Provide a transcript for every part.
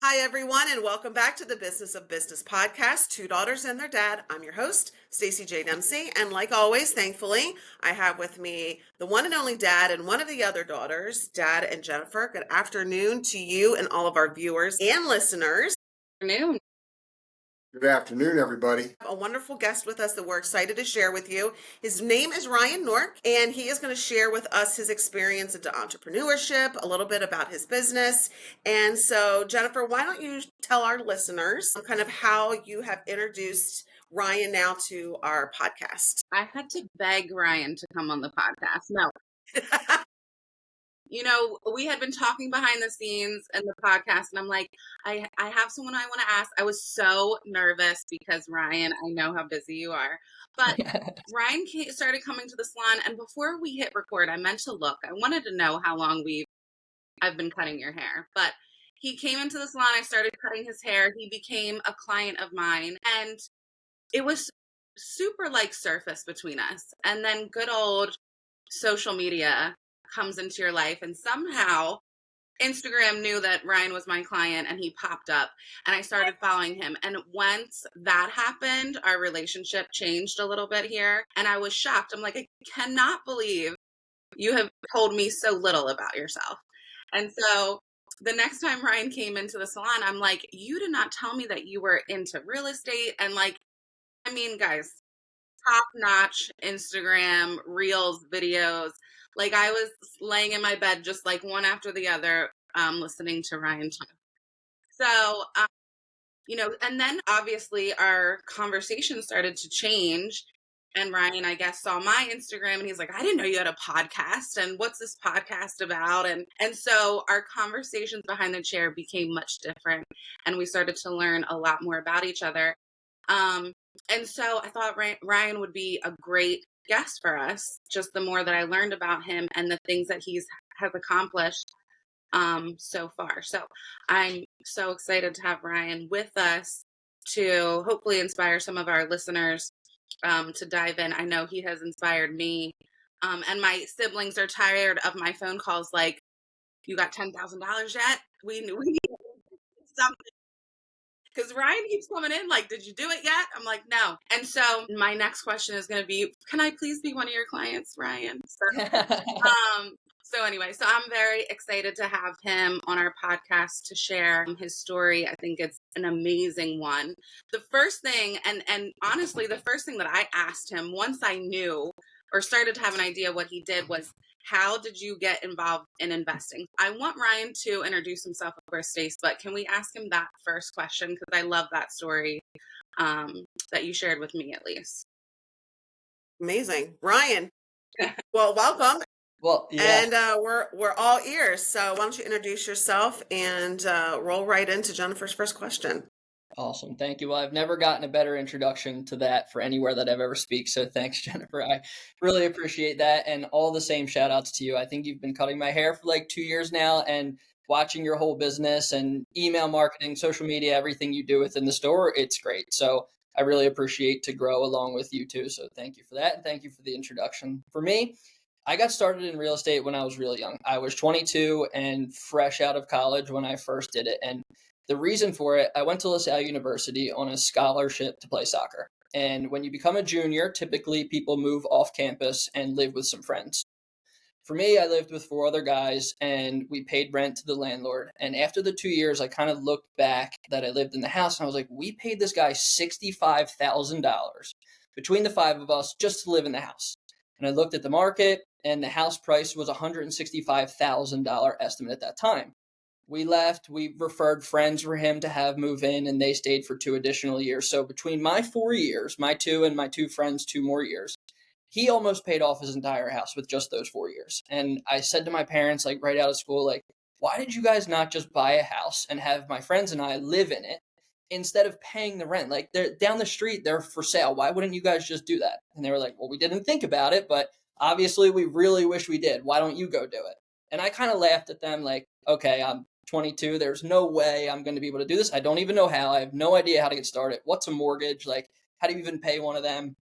Hi, everyone, and welcome back to the Business of Business podcast, Two Daughters and Their Dad. I'm your host, Staci J Dempsey, and like always, thankfully, I have with me the one and only dad and one of the other daughters, Dad and Jennifer. Good afternoon to you and all of our viewers and listeners. Good afternoon. Good afternoon, everybody. A wonderful guest with us that we're excited to share with you. His name is Ryan Nork, and he is going to share with us his experience into entrepreneurship, a little bit about his business. And so, Jennifer, why don't you tell our listeners kind of how you have introduced Ryan now to our podcast? I had to beg Ryan to come on the podcast. No. We had been talking behind the scenes in the podcast, and I'm like, I have someone I want to ask. I was so nervous because, Ryan, I know how busy you are. But Ryan started coming to the salon, and before we hit record, I meant to look. I wanted to know how long I've been cutting your hair. But he came into the salon. I started cutting his hair. He became a client of mine, and it was super like surface between us. And then good old social media comes into your life, and somehow Instagram knew that Ryan was my client, and he popped up, and I started following him. And once that happened, our relationship changed a little bit here, and I was shocked. I'm like, I cannot believe you have told me so little about yourself. And so the next time Ryan came into the salon, I'm like, you did not tell me that you were into real estate. And guys, top-notch Instagram reels, videos. Like, I was laying in my bed just like one after the other, listening to Ryan talk. So, and then obviously our conversation started to change. And Ryan, I guess, saw my Instagram, and he's like, I didn't know you had a podcast, and what's this podcast about? And so our conversations behind the chair became much different, and we started to learn a lot more about each other. And so I thought Ryan would be a great guest for us, just the more that I learned about him and the things that has accomplished so far. So I'm so excited to have Ryan with us to hopefully inspire some of our listeners to dive in. I know he has inspired me. And my siblings are tired of my phone calls like, you got $10,000 yet? We need something. Because Ryan keeps coming in like, did you do it yet? I'm like, no. And so my next question is going to be, can I please be one of your clients, Ryan? So anyway, so I'm very excited to have him on our podcast to share his story. I think it's an amazing one. The first thing, and honestly, the first thing that I asked him once I knew or started to have an idea what he did was, how did you get involved in investing? I want Ryan to introduce himself, of course, Stace, but can we ask him that first question? Because I love that story that you shared with me, at least. Amazing. Ryan, well, welcome. Well, yeah. And we're all ears. So why don't you introduce yourself and roll right into Jennifer's first question. Awesome. Thank you. Well, I've never gotten a better introduction to that for anywhere that I've ever speak. So thanks, Jennifer. I really appreciate that. And all the same shout outs to you. I think you've been cutting my hair for like 2 years now, and watching your whole business and email marketing, social media, everything you do within the store. It's great. So I really appreciate to grow along with you too. So thank you for that. And thank you for the introduction. For me, I got started in real estate when I was really young. I was 22 and fresh out of college when I first did it. And the reason for it, I went to LaSalle University on a scholarship to play soccer. And when you become a junior, typically people move off campus and live with some friends. For me, I lived with 4 other guys, and we paid rent to the landlord. And after the 2 years, I kind of looked back that I lived in the house, and I was like, we paid this guy $65,000 between the 5 of us just to live in the house. And I looked at the market, and the house price was $165,000 estimate at that time. We left, we referred friends for him to have move in, and they stayed for 2 additional years. So between my 4 years, my 2 and my 2 friends, 2 more years, he almost paid off his entire house with just those 4 years. And I said to my parents, like right out of school, like, why did you guys not just buy a house and have my friends and I live in it instead of paying the rent? Like, they're down the street, they're for sale. Why wouldn't you guys just do that? And they were like, well, we didn't think about it, but obviously we really wish we did. Why don't you go do it? And I kind of laughed at them like, okay, I'm 22. There's no way I'm going to be able to do this. I don't even know how. I have no idea how to get started. What's a mortgage? Like, how do you even pay one of them?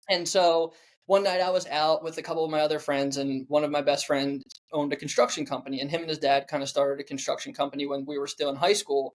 And so one night I was out with a couple of my other friends, and one of my best friends owned a construction company, and him and his dad kind of started a construction company when we were still in high school.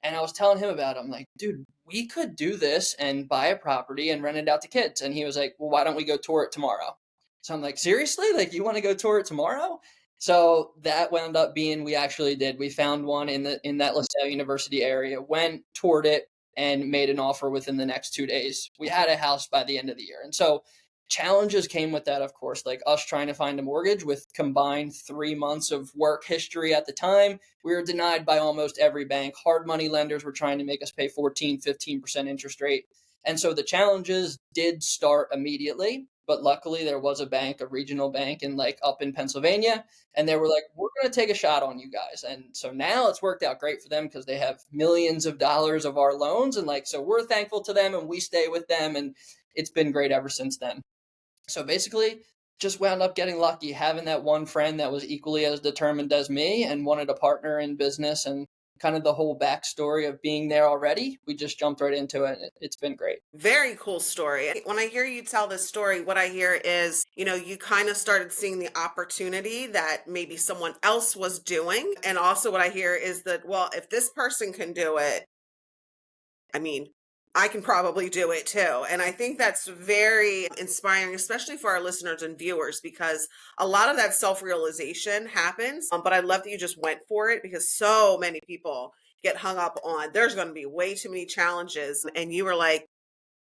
And I was telling him about it. I'm like, dude, we could do this and buy a property and rent it out to kids. And he was like, well, why don't we go tour it tomorrow? So I'm like, seriously? Like, you want to go tour it tomorrow? So that wound up being, we actually did. We found one in that LaSalle University area, went, toured it, and made an offer within the next 2 days. We had a house by the end of the year. And so challenges came with that, of course, like us trying to find a mortgage with combined 3 months of work history at the time. We were denied by almost every bank. Hard money lenders were trying to make us pay 14, 15% interest rate. And so the challenges did start immediately. But luckily, there was a bank, a regional bank up in Pennsylvania. And they were like, we're going to take a shot on you guys. And so now it's worked out great for them because they have millions of dollars of our loans. And so we're thankful to them and we stay with them. And it's been great ever since then. So basically, just wound up getting lucky, having that one friend that was equally as determined as me and wanted a partner in business, and kind of the whole backstory of being there already. We just jumped right into it. It's been great. Very cool story. When I hear you tell this story, what I hear is, you kind of started seeing the opportunity that maybe someone else was doing. And also what I hear is that, well, if this person can do it, I mean, I can probably do it too. And I think that's very inspiring, especially for our listeners and viewers, because a lot of that self-realization happens. But I love that you just went for it, because so many people get hung up on there's going to be way too many challenges. And you were like,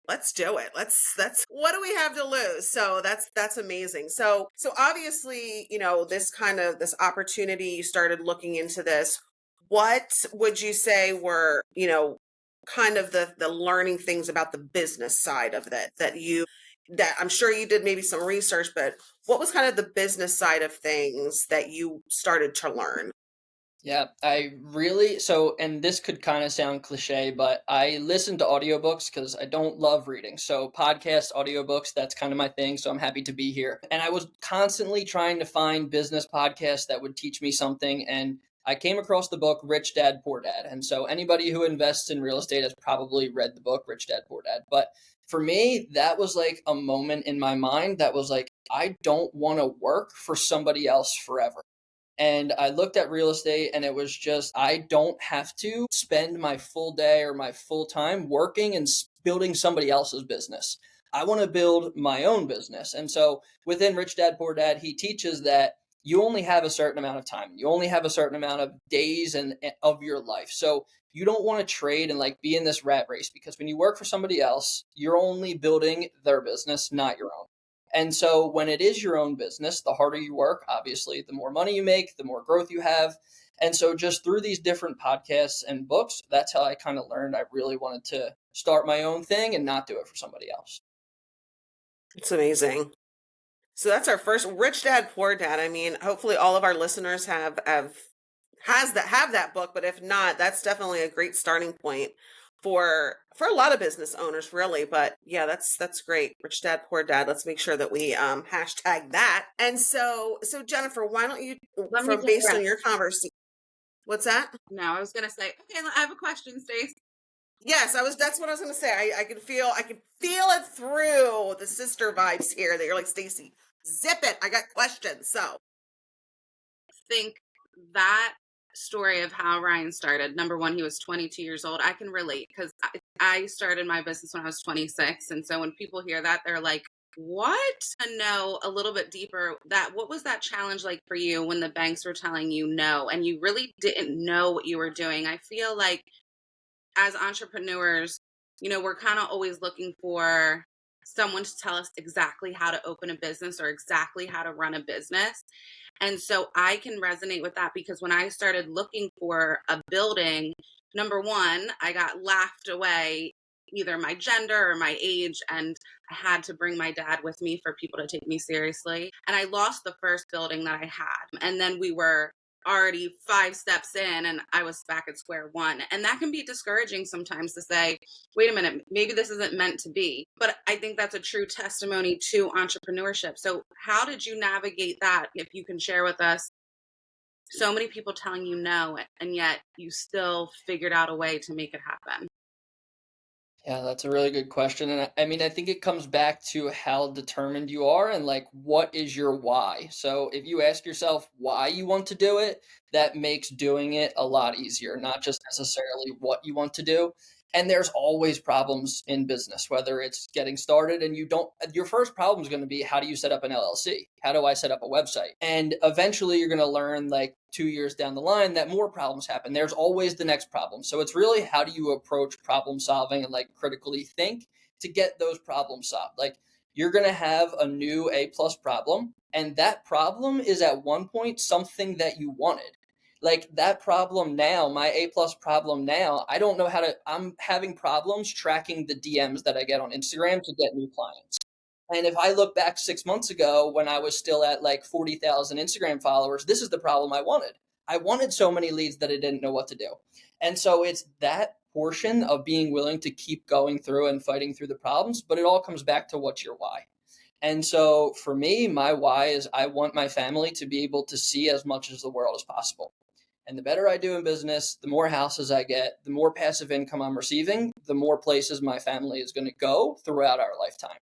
let's do it. That's what do we have to lose? So that's amazing. So obviously, this opportunity, you started looking into this. What would you say were, kind of the learning things about the business side of that I'm sure you did maybe some research, but what was kind of the business side of things that you started to learn? Yeah, and this could kind of sound cliche, but I listen to audiobooks because I don't love reading. So podcasts, audiobooks, that's kind of my thing. So I'm happy to be here. And I was constantly trying to find business podcasts that would teach me something. And I came across the book Rich Dad, Poor Dad. And so anybody who invests in real estate has probably read the book Rich Dad, Poor Dad. But for me, that was like a moment in my mind that was like, I don't want to work for somebody else forever. And I looked at real estate and it was just, I don't have to spend my full day or my full time working and building somebody else's business. I want to build my own business. And so within Rich Dad Poor Dad, he teaches that you only have a certain amount of time. You only have a certain amount of days and of your life. So you don't want to trade and be in this rat race, because when you work for somebody else, you're only building their business, not your own. And so when it is your own business, the harder you work, obviously, the more money you make, the more growth you have. And so just through these different podcasts and books, that's how I kind of learned I really wanted to start my own thing and not do it for somebody else. It's amazing. So that's our first Rich Dad Poor Dad. I mean, hopefully all of our listeners have that book, but if not, that's definitely a great starting point for a lot of business owners, really. But yeah, that's great. Rich Dad Poor Dad. Let's make sure that we hashtag that. And so Jennifer, why don't you, Let me from based on your conversation, what's that? No, I was gonna say, okay, I have a question, Stace. Yes, that's what I was going to say. I can feel it through the sister vibes here that you're like, Stacy, zip it. I got questions. So Think that story of how Ryan started. Number one, he was 22 years old. I can relate because I started my business when I was 26. And so when people hear that, they're like, what? To know a little bit deeper, what was that challenge like for you when the banks were telling you no and you really didn't know what you were doing? I feel like as entrepreneurs, we're kind of always looking for someone to tell us exactly how to open a business or exactly how to run a business. And so I can resonate with that because when I started looking for a building, number one, I got laughed away, either my gender or my age, and I had to bring my dad with me for people to take me seriously. And I lost the first building that I had. And then we were already 5 steps in and I was back at square one. And that can be discouraging sometimes to say, wait a minute, maybe this isn't meant to be. But I think that's a true testimony to entrepreneurship. So how did you navigate that? If you can share with us, so many people telling you no, and yet you still figured out a way to make it happen. Yeah, that's a really good question. And I mean, I think it comes back to how determined you are and like what is your why. So if you ask yourself why you want to do it, that makes doing it a lot easier, not just necessarily what you want to do. And there's always problems in business, whether it's getting started and you don't, your first problem is going to be how do you set up an LLC? How do I set up a website? And eventually you're going to learn like 2 years down the line that more problems happen. There's always the next problem. So it's really how do you approach problem solving and like critically think to get those problems solved. Like you're going to have a new A plus problem, and that problem is at one point something that you wanted. Like that problem now, my A plus problem now, I don't know how to, I'm having problems tracking the DMs that I get on Instagram to get new clients. And if I look back 6 months ago when I was still at like 40,000 Instagram followers, this is the problem I wanted. I wanted so many leads that I didn't know what to do. And so it's that portion of being willing to keep going through and fighting through the problems, but it all comes back to what's your why. And so for me, my why is I want my family to be able to see as much as the world as possible. And the better I do in business, the more houses I get, the more passive income I'm receiving, the more places my family is going to go throughout our lifetime.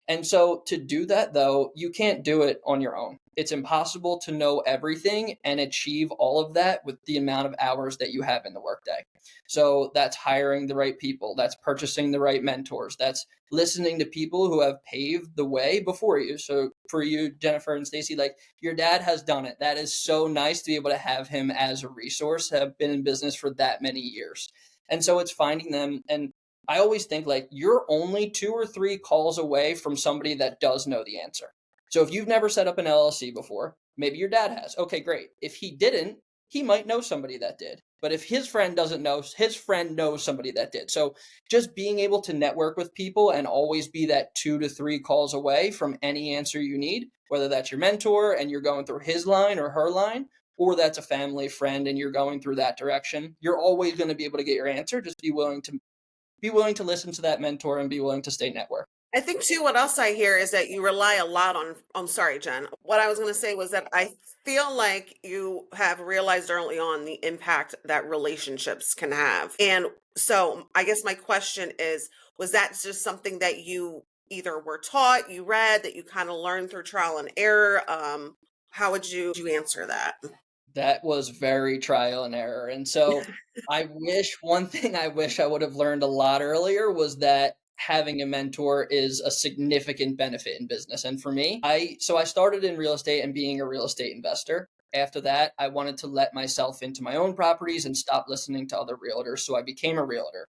And so to do that, though, you can't do it on your own. It's impossible to know everything and achieve all of that with the amount of hours that you have in the workday. So that's hiring the right people, that's purchasing the right mentors, that's listening to people who have paved the way before you. So for you, Jennifer and Staci, like your dad has done it. That is so nice to be able to have him as a resource, have been in business for that many years. And so it's finding them. And I always think like you're only 2 or 3 calls away from somebody that does know the answer. So if you've never set up an LLC before, maybe your dad has. Okay, great. If he didn't, he might know somebody that did. But if his friend doesn't know, his friend knows somebody that did. So just being able to network with people and always be that 2 to 3 calls away from any answer you need, whether that's your mentor and you're going through his line or her line, or that's a family friend and you're going through that direction, you're always going to be able to get your answer. Just be willing to listen to that mentor and be willing to stay networked. I think too, what else I hear is that you rely a lot on, I'm sorry, Jen. What I was going to say was that I feel like you have realized early on the impact that relationships can have. And so I guess my question is, was that just something that you either were taught, you read, that you kind of learned through trial and error? How would you answer that? That was very trial and error. And so one thing I wish I would have learned a lot earlier was that having a mentor is a significant benefit in business. And for me, I started in real estate and being a real estate investor. After that, I wanted to let myself into my own properties and stop listening to other realtors. So I became a realtor.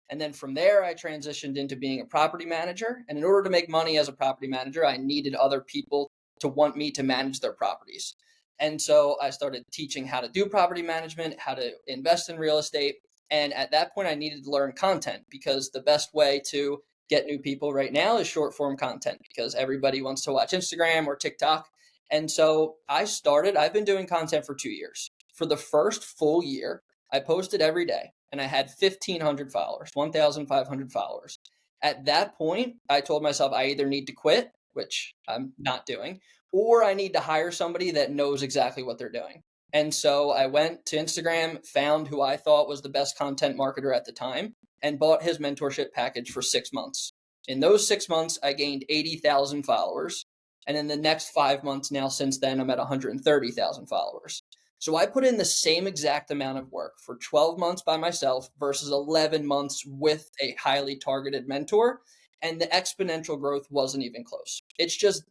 And then from there, I transitioned into being a property manager. And in order to make money as a property manager, I needed other people to want me to manage their properties. And so I started teaching how to do property management, how to invest in real estate. And at that point, I needed to learn content because the best way to get new people right now is short form content because everybody wants to watch Instagram or TikTok. And so I've been doing content for 2 years. For the first full year, I posted every day and I had 1,500 followers, 1,500 followers. At that point, I told myself I either need to quit, which I'm not doing, or I need to hire somebody that knows exactly what they're doing. And so I went to Instagram, found who I thought was the best content marketer at the time, and bought his mentorship package for 6 months. In those 6 months, I gained 80,000 followers. And in the next 5 months now, since then, I'm at 130,000 followers. So I put in the same exact amount of work for 12 months by myself versus 11 months with a highly targeted mentor. And the exponential growth wasn't even close. It's just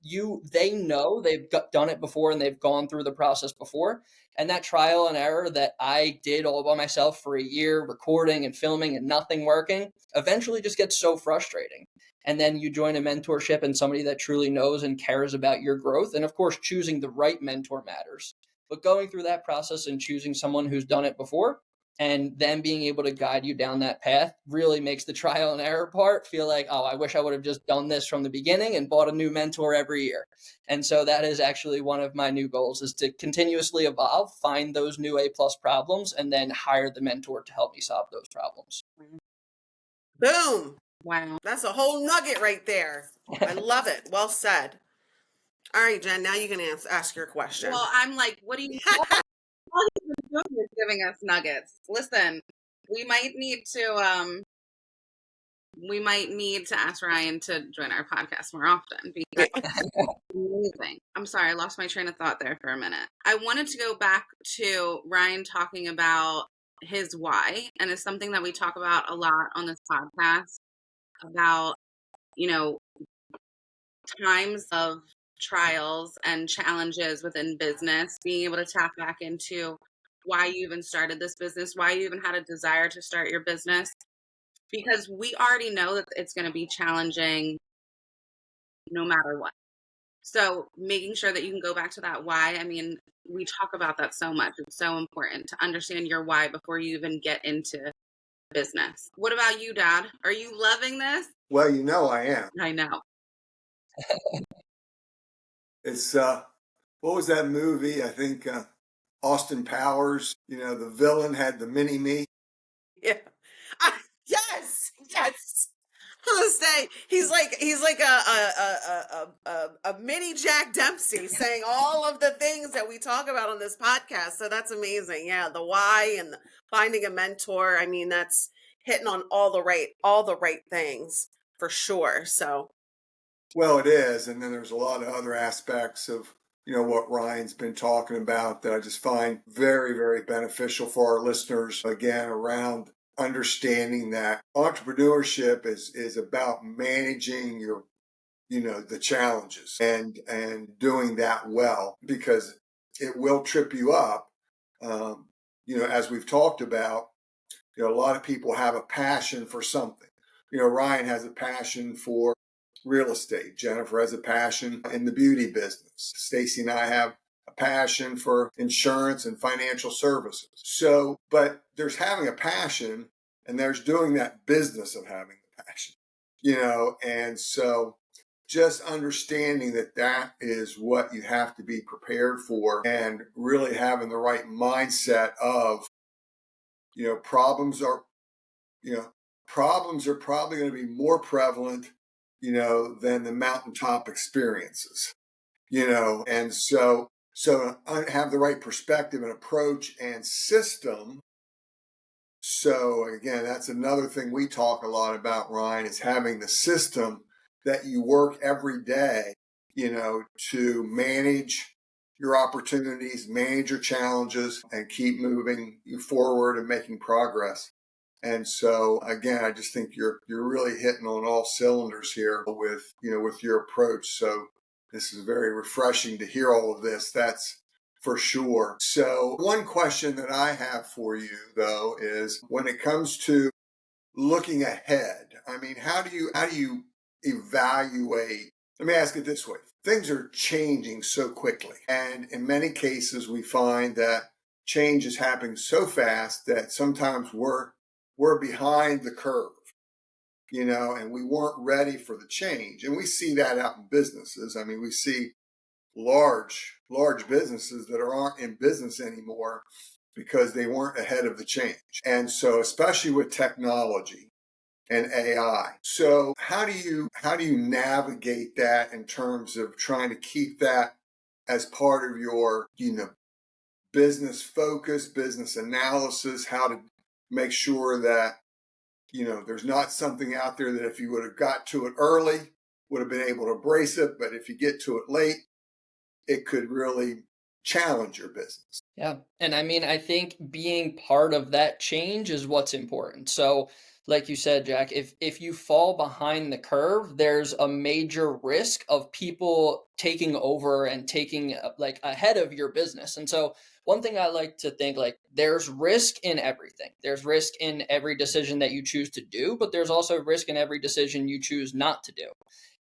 they know done it before and they've gone through the process before. And that trial and error that I did all by myself for a year, recording and filming and nothing working, eventually just gets so frustrating. And then you join a mentorship and somebody that truly knows and cares about your growth. And of course, choosing the right mentor matters. But going through that process and choosing someone who's done it before and then being able to guide you down that path really makes the trial and error part feel like, oh, I wish I would have just done this from the beginning and bought a new mentor every year. And so that is actually one of my new goals, is to continuously evolve, find those new A+ problems, and then hire the mentor to help me solve those problems. Boom. Wow. That's a whole nugget right there. I love it. Well said. All right, Jen, now you can ask your question. Well, I'm like, what do you all he's been doing is giving us nuggets. Listen, we might need to we might need to ask Ryan to join our podcast more often because amazing. I'm sorry, I lost my train of thought there for a minute. I wanted to go back to Ryan talking about his why, and it's something that we talk about a lot on this podcast about, you know, times of trials and challenges within business, being able to tap back into why you even started this business, why you even had a desire to start your business, because we already know that it's going to be challenging no matter what. So making sure that you can go back to that why, I mean, we talk about that so much. It's so important to understand your why before you even get into business. What about you, Dad? Are you loving this? Well, I am. I know. It's what was that movie? I think Austin Powers. The villain had the mini me. Yeah. Yes. Yes. I was say he's like a mini Jack Dempsey saying all of the things that we talk about on this podcast. So that's amazing. Yeah, the why and finding a mentor. I mean, that's hitting on all the right things for sure. So Well, it is, and then there's a lot of other aspects of what Ryan's been talking about that I just find very, very beneficial for our listeners. Again, around understanding that entrepreneurship is about managing your the challenges and doing that well, because it will trip you up. As we've talked about, a lot of people have a passion for something. Ryan has a passion for real estate. Jennifer has a passion in the beauty business. Staci and I have a passion for insurance and financial services. So, but there's having a passion and there's doing that business of having a passion, and so just understanding that is what you have to be prepared for, and really having the right mindset of, problems are, problems are probably going to be more prevalent, than the mountaintop experiences, and so have the right perspective and approach and system. So again, that's another thing we talk a lot about, Ryan, is having the system that you work every day, to manage your opportunities, manage your challenges, and keep moving you forward and making progress. And so again, I just think you're really hitting on all cylinders here with your approach. So this is very refreshing to hear all of this. That's for sure. So one question that I have for you, though, is when it comes to looking ahead, I mean, how do you evaluate? Let me ask it this way. Things are changing so quickly. And in many cases, we find that change is happening so fast that sometimes we're behind the curve, and we weren't ready for the change. And we see that out in businesses. I mean, we see large businesses that aren't in business anymore because they weren't ahead of the change. And so, especially with technology and AI. So how do you navigate that in terms of trying to keep that as part of your, business focus, business analysis, how to make sure that, there's not something out there that if you would have got to it early, would have been able to embrace it, but if you get to it late, it could really challenge your business. Yeah. And I mean, I think being part of that change is what's important. So, like you said, Jack, if you fall behind the curve, there's a major risk of people taking over and taking like ahead of your business. And so, one thing I like to think, like, there's risk in everything. There's risk in every decision that you choose to do, but there's also risk in every decision you choose not to do.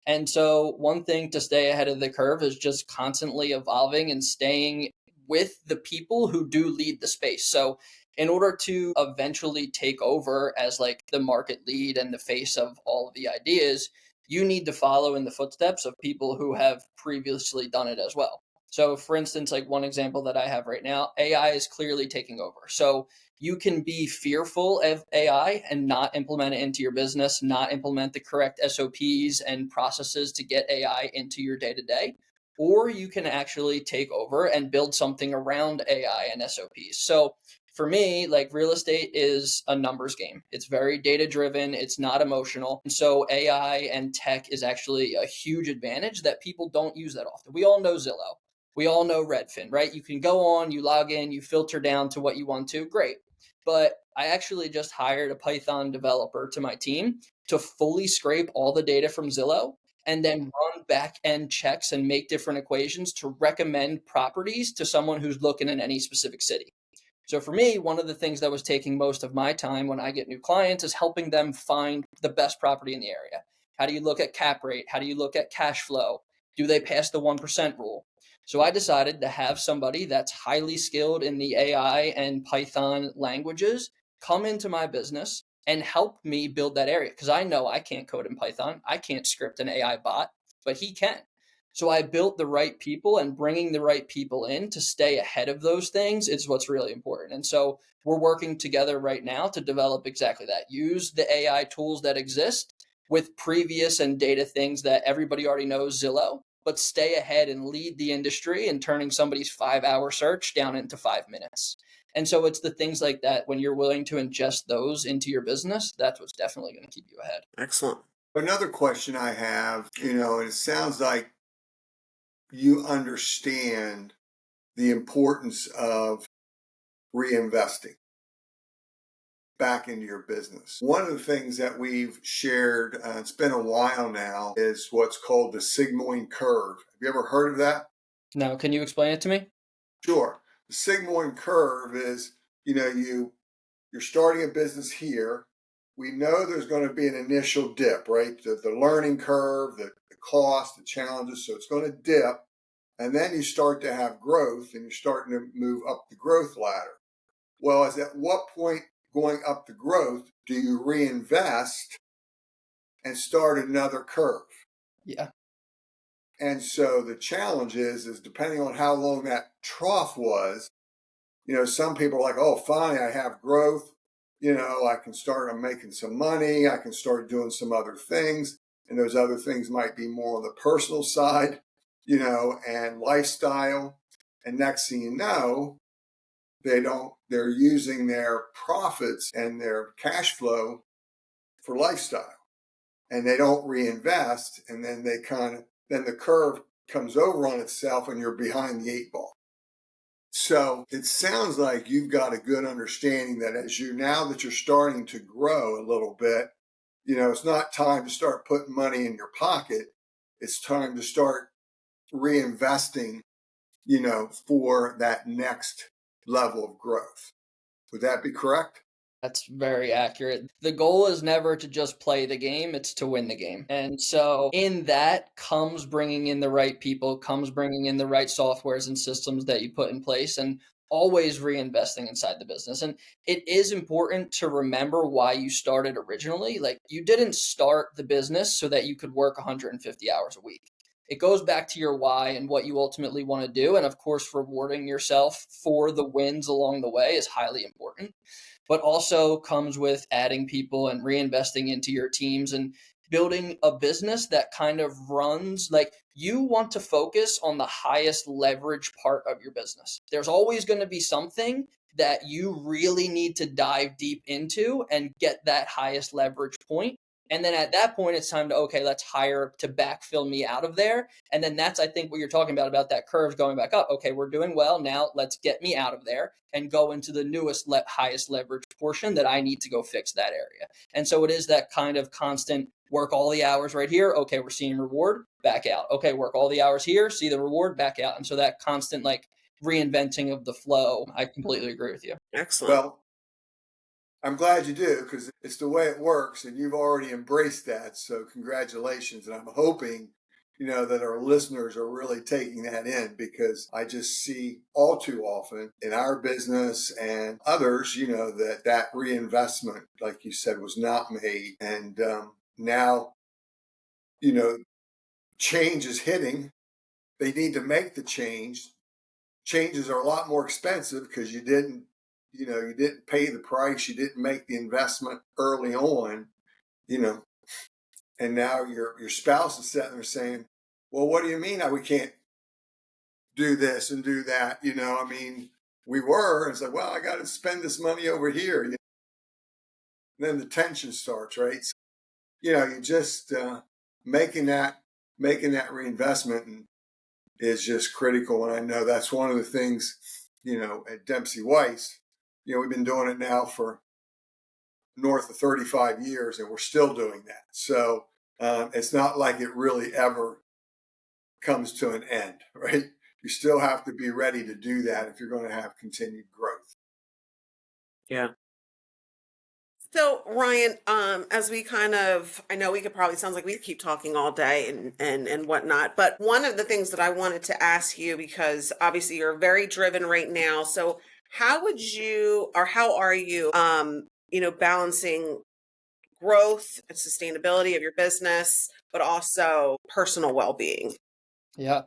And so, one thing to stay ahead of the curve is just constantly evolving and staying with the people who do lead the space. So, in order to eventually take over as like the market lead and the face of all of the ideas, you need to follow in the footsteps of people who have previously done it as well. So, for instance, like one example that I have right now, AI is clearly taking over. So, you can be fearful of AI and not implement it into your business, not implement the correct SOPs and processes to get AI into your day to day. Or you can actually take over and build something around AI and SOPs. So for me, like real estate is a numbers game. It's very data driven, it's not emotional. And so AI and tech is actually a huge advantage that people don't use that often. We all know Zillow. We all know Redfin, right? You can go on, you log in, you filter down to what you want to. Great. But I actually just hired a Python developer to my team to fully scrape all the data from Zillow and then run back end checks and make different equations to recommend properties to someone who's looking in any specific city. So for me, one of the things that was taking most of my time when I get new clients is helping them find the best property in the area. How do you look at cap rate? How do you look at cash flow? Do they pass the 1% rule? So I decided to have somebody that's highly skilled in the AI and Python languages come into my business and help me build that area, because I know I can't code in Python. I can't script an AI bot, but he can. So I built the right people, and bringing the right people in to stay ahead of those things is what's really important. And so we're working together right now to develop exactly that. Use the AI tools that exist with previous and data things that everybody already knows, Zillow, but stay ahead and lead the industry in turning somebody's 5-hour search down into 5 minutes. And so it's the things like that. When you're willing to ingest those into your business, that's what's definitely going to keep you ahead. Excellent. Another question I have, it sounds like you understand the importance of reinvesting back into your business. One of the things that we've shared, it's been a while now, is what's called the sigmoid curve. Have you ever heard of that? No, can you explain it to me? Sure. The sigmoid curve is, you're starting a business here. We know there's going to be an initial dip, right? The learning curve, the cost, the challenges. So it's going to dip. And then you start to have growth and you're starting to move up the growth ladder. Well, is at what point going up the growth do you reinvest and start another curve? Yeah. And so the challenge is depending on how long that trough was, some people are like, oh, finally, I have growth. I can start, I'm making some money. I can start doing some other things. And those other things might be more on the personal side, and lifestyle. And next thing you know, they're using their profits and their cash flow for lifestyle. And they don't reinvest. And then then the curve comes over on itself and you're behind the 8 ball. So it sounds like you've got a good understanding that now that you're starting to grow a little bit, it's not time to start putting money in your pocket. It's time to start reinvesting, for that next level of growth. Would that be correct? That's very accurate. The goal is never to just play the game, it's to win the game. And so in that comes bringing in the right people, comes bringing in the right softwares and systems that you put in place, and always reinvesting inside the business. And it is important to remember why you started originally. Like, you didn't start the business so that you could work 150 hours a week. It goes back to your why and what you ultimately want to do. And of course, rewarding yourself for the wins along the way is highly important, but also comes with adding people and reinvesting into your teams and building a business that kind of runs like you want to focus on the highest leverage part of your business. There's always going to be something that you really need to dive deep into and get that highest leverage point. And then at that point, it's time to, okay, let's hire to backfill me out of there. And then that's, I think, what you're talking about that curve going back up. Okay, we're doing well. Now let's get me out of there and go into the newest, highest leverage portion that I need to go fix that area. And so it is that kind of constant work all the hours right here. Okay, we're seeing reward, back out. Okay, work all the hours here, see the reward, back out. And so that constant reinventing of the flow, I completely agree with you. Excellent. Well, I'm glad you do, because it's the way it works and you've already embraced that. So congratulations. And I'm hoping, that our listeners are really taking that in, because I just see all too often in our business and others, that reinvestment, like you said, was not made. And now, change is hitting. They need to make the change. Changes are a lot more expensive because you didn't pay the price, you didn't make the investment early on, and now your spouse is sitting there saying, well, what do you mean we can't do this and do that? we were. It's like, well, I got to spend this money over here. Then the tension starts, right? So, you just making that reinvestment is just critical. And I know that's one of the things, at Dempsey Weiss, we've been doing it now for north of 35 years, and we're still doing that. So it's not like it really ever comes to an end, right? You still have to be ready to do that if you're going to have continued growth. Yeah. So Ryan, as we I know we could probably, sounds like we keep talking all day and whatnot, but one of the things that I wanted to ask you, because obviously you're very driven right now. So how would you, or how are you, balancing growth and sustainability of your business, but also personal well-being? Yeah.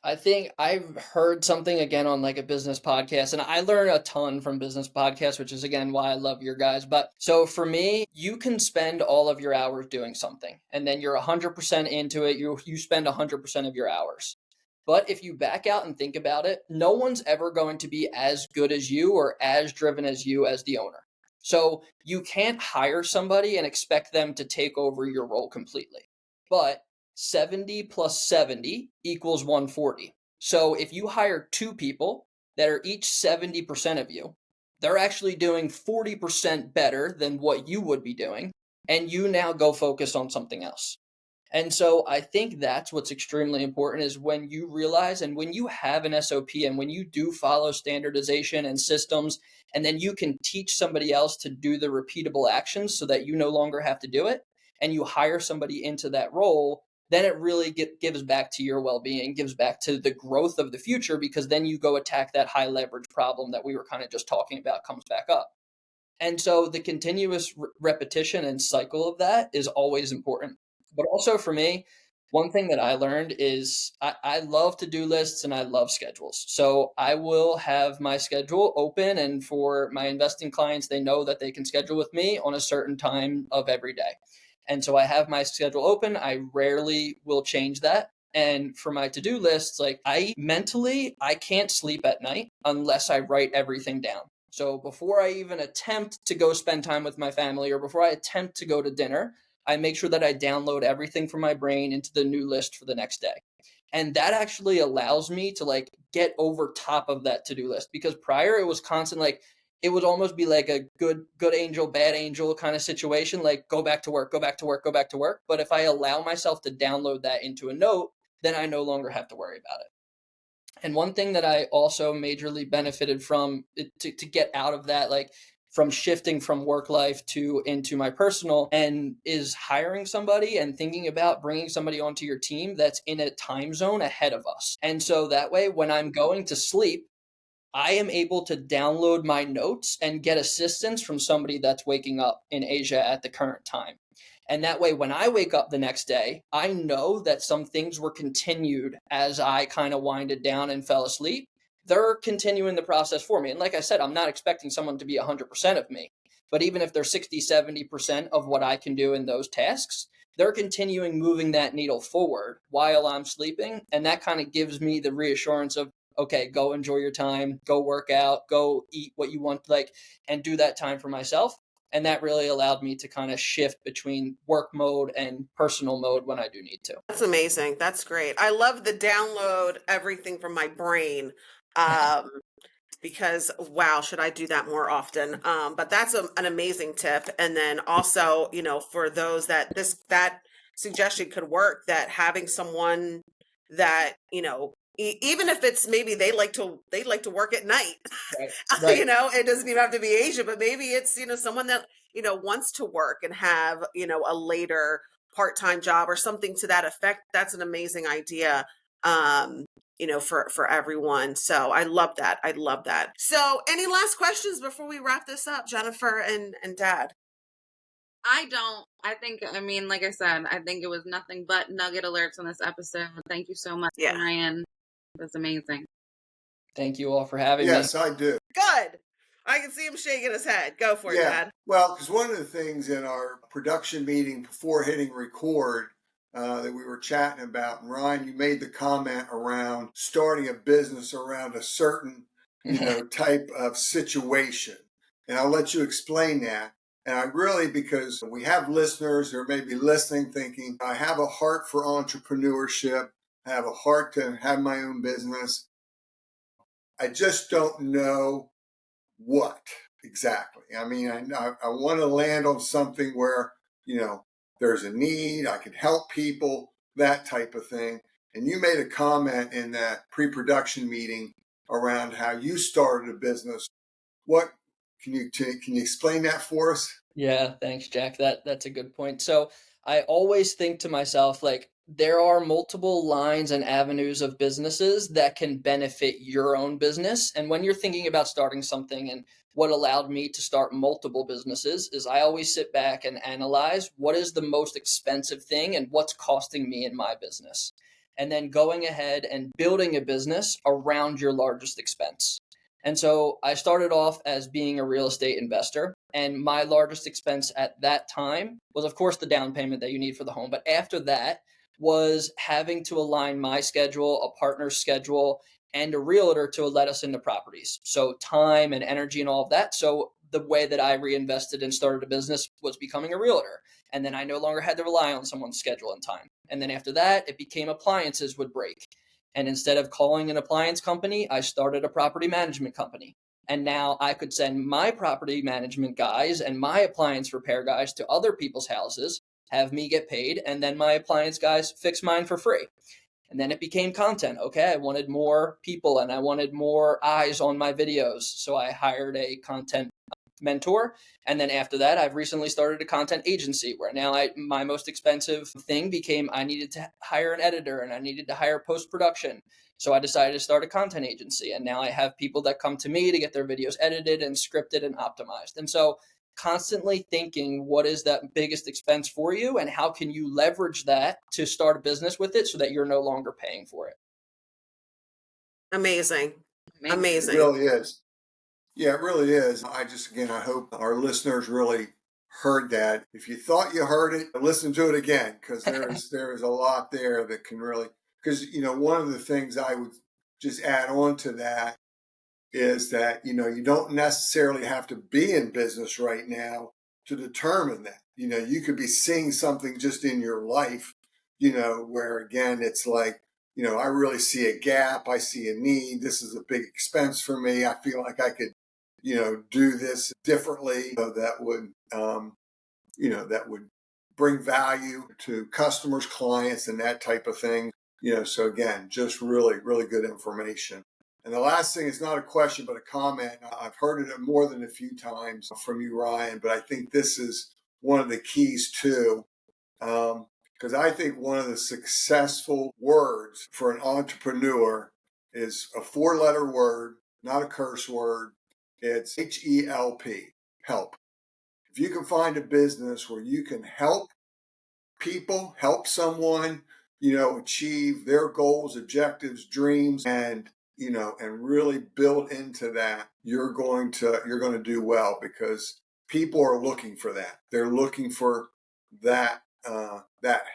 I think I've heard something again on like a business podcast, and I learn a ton from business podcasts, which is again why I love your guys. But so for me, you can spend all of your hours doing something, and then you're 100% into it. You spend 100% of your hours. But if you back out and think about it, no one's ever going to be as good as you or as driven as you as the owner. So you can't hire somebody and expect them to take over your role completely. But 70 plus 70 equals 140. So if you hire two people that are each 70% of you, they're actually doing 40% better than what you would be doing. And you now go focus on something else. And so I think that's what's extremely important is when you realize and when you have an SOP and when you do follow standardization and systems, and then you can teach somebody else to do the repeatable actions so that you no longer have to do it, and you hire somebody into that role, then it really gives back to your well-being, gives back to the growth of the future, because then you go attack that high leverage problem that we were kind of just talking about comes back up. And so the continuous repetition and cycle of that is always important. But also for me, one thing that I learned is I love to-do lists and I love schedules. So I will have my schedule open, and for my investing clients, they know that they can schedule with me on a certain time of every day. And so I have my schedule open. I rarely will change that. And for my to-do lists, like I can't sleep at night unless I write everything down. So before I even attempt to go spend time with my family or before I attempt to go to dinner, I make sure that I download everything from my brain into the new list for the next day. And that actually allows me to like get over top of that to-do list, because prior it was constant, like it would almost be like a good angel, bad angel kind of situation, like go back to work, go back to work, go back to work. But if I allow myself to download that into a note, then I no longer have to worry about it. And one thing that I also majorly benefited from to get out of that, like from shifting from work life to into my personal, and is hiring somebody and thinking about bringing somebody onto your team that's in a time zone ahead of us. And so that way, when I'm going to sleep, I am able to download my notes and get assistance from somebody that's waking up in Asia at the current time. And that way, when I wake up the next day, I know that some things were continued as I kind of winded down and fell asleep. They're continuing the process for me. And like I said, I'm not expecting someone to be 100% of me. But even if they're 60, 70% of what I can do in those tasks, they're continuing moving that needle forward while I'm sleeping. And that kind of gives me the reassurance of, okay, go enjoy your time, go work out, go eat what you want, like, and do that time for myself. And that really allowed me to kind of shift between work mode and personal mode when I do need to. That's amazing. That's great. I love the download everything from my brain. Um, because wow, should I do that more often? But that's an amazing tip. And then also, for those that that suggestion could work, that having someone that, even if it's maybe they like to work at night, Right. Right. it doesn't even have to be Asia, but maybe it's, someone that, wants to work and have, a later part-time job or something to that effect. That's an amazing idea. For everyone. So I love that. I love that. So any last questions before we wrap this up, Jennifer and Dad? I don't. I mean, like I said, I think it was nothing but nugget alerts on this episode. Thank you so much, Yeah. Ryan. It was amazing. Thank you all for having me. Yes, I do. Good. I can see him shaking his head. Go for it, Dad. Well, because one of the things in our production meeting before hitting record that we were chatting about, and Ryan, you made the comment around starting a business around a certain type of situation. And I'll let you explain that. And I really, because we have listeners who may be listening thinking, I have a heart for entrepreneurship. I have a heart to have my own business. I just don't know what exactly. I mean, I want to land on something where, there's a need, I can help people, that type of thing. And you made a comment in that pre-production meeting around how you started a business. What can you explain that for us? Yeah, thanks, Jack. That's a good point. So I always think to myself, like, there are multiple lines and avenues of businesses that can benefit your own business. And when you're thinking about starting something, and what allowed me to start multiple businesses is I always sit back and analyze what is the most expensive thing and what's costing me in my business. And then going ahead and building a business around your largest expense. And so I started off as being a real estate investor. And my largest expense at that time was, of course, the down payment that you need for the home. But after that was having to align my schedule, a partner's schedule, and a realtor to let us into properties. So time and energy and all of that. So the way that I reinvested and started a business was becoming a realtor. And then I no longer had to rely on someone's schedule and time. And then after that, it became appliances would break. And instead of calling an appliance company, I started a property management company. And now I could send my property management guys and my appliance repair guys to other people's houses, have me get paid, and then my appliance guys fix mine for free. And then it became content. Okay, I wanted more people and I wanted more eyes on my videos. So I hired a content mentor. And then after that, I've recently started a content agency where now my most expensive thing became I needed to hire an editor and I needed to hire post-production. So I decided to start a content agency. And now I have people that come to me to get their videos edited and scripted and optimized. And so constantly thinking, what is that biggest expense for you and how can you leverage that to start a business with it so that you're no longer paying for it? Amazing. It Amazing. really is. Yeah, it really is. I hope our listeners really heard that. If you thought you heard it, listen to it again, because there is a lot there that can really, because, one of the things I would just add on to that is that, you don't necessarily have to be in business right now to determine that. You could be seeing something just in your life, where again, it's like, I really see a gap. I see a need. This is a big expense for me. I feel like I could, do this differently. That would bring value to customers, clients, and that type of thing. So again, just really, really good information. And the last thing is not a question, but a comment. I've heard it more than a few times from you, Ryan, but I think this is one of the keys too. Because I think one of the successful words for an entrepreneur is a 4-letter word, not a curse word. It's HELP, help. If you can find a business where you can help people, help someone, achieve their goals, objectives, dreams, and really build into that, you're going to do well because people are looking for that. They're looking for that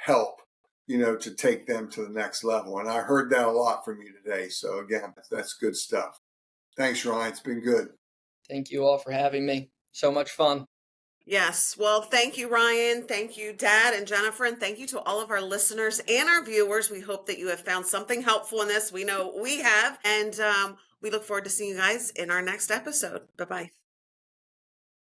help, to take them to the next level. And I heard that a lot from you today. So again, that's good stuff. Thanks, Ryan. It's been good. Thank you all for having me. So much fun. Yes. Well, thank you, Ryan. Thank you, Dad and Jennifer. And thank you to all of our listeners and our viewers. We hope that you have found something helpful in this. We know we have. And we look forward to seeing you guys in our next episode. Bye-bye.